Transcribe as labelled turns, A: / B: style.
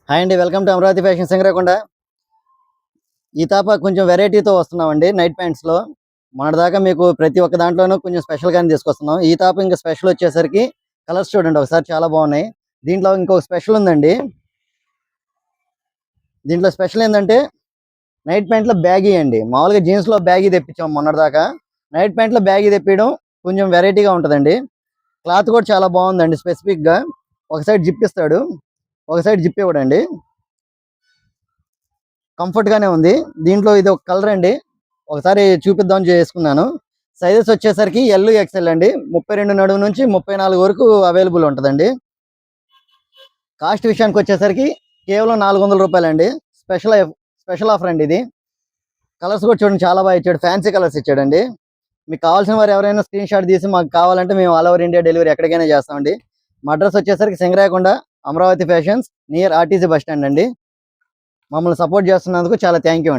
A: Hi అండి, welcome to Amaravati fashion Singarakonda. ఈ తాప కొంచెం వెరైటీతో వస్తున్నామండి నైట్ ప్యాంట్స్లో. మొన్నటిదాకా మీకు ప్రతి ఒక్క దాంట్లోనూ కొంచెం స్పెషల్గానే తీసుకొస్తున్నాం. ఈ తాప ఇంకా స్పెషల్ వచ్చేసరికి కలర్స్ చూడండి ఒకసారి, చాలా బాగున్నాయి. దీంట్లో ఇంకొక స్పెషల్ ఉందండి. దీంట్లో స్పెషల్ ఏంటంటే నైట్ ప్యాంట్లో బ్యాగీ అండి. మామూలుగా జీన్స్లో బ్యాగీ తెప్పించాం మొన్నటిదాకా. నైట్ ప్యాంట్లో బ్యాగీ తెప్పించడం కొంచెం వెరైటీగా ఉంటుందండి. క్లాత్ కూడా చాలా బాగుందండి. స్పెసిఫిక్గా ఒక సైడ్ జిప్ ఇస్తాడు, ఒక సైడ్ జిప్ ఇవ్వడండి. కంఫర్ట్ గానే ఉంది. దీంట్లో ఇది ఒక కలర్ అండి, ఒకసారి చూపిద్దాం చేసుకున్నాను. సైజెస్ వచ్చేసరికి ఎల్ ఎక్స్ఎల్ అండి. 32 నడుము నుంచి 34 వరకు అవైలబుల్ ఉంటుందండి. కాస్ట్ విషయానికి వచ్చేసరికి కేవలం 400 రూపాయలండి. స్పెషల్ ఆఫర్ అండి ఇది. కలర్స్ కూడా చూడండి చాలా బాగా ఇచ్చాడు, ఫ్యాన్సీ కలర్స్ ఇచ్చాడండి. మీకు కావాల్సిన వారు ఎవరైనా స్క్రీన్ షాట్ తీసి మాకు కావాలంటే మేము ఆల్ ఓవర్ ఇండియా డెలివరీ ఎక్కడికైనా చేస్తామండి. మా అడ్రస్ వచ్చేసరికి Singarayakonda, Amaravati fashions, near RTC bus stand అండి. మమ్మల్ని సపోర్ట్ చేస్తున్నందుకు చాలా థ్యాంక్ యూ అండి.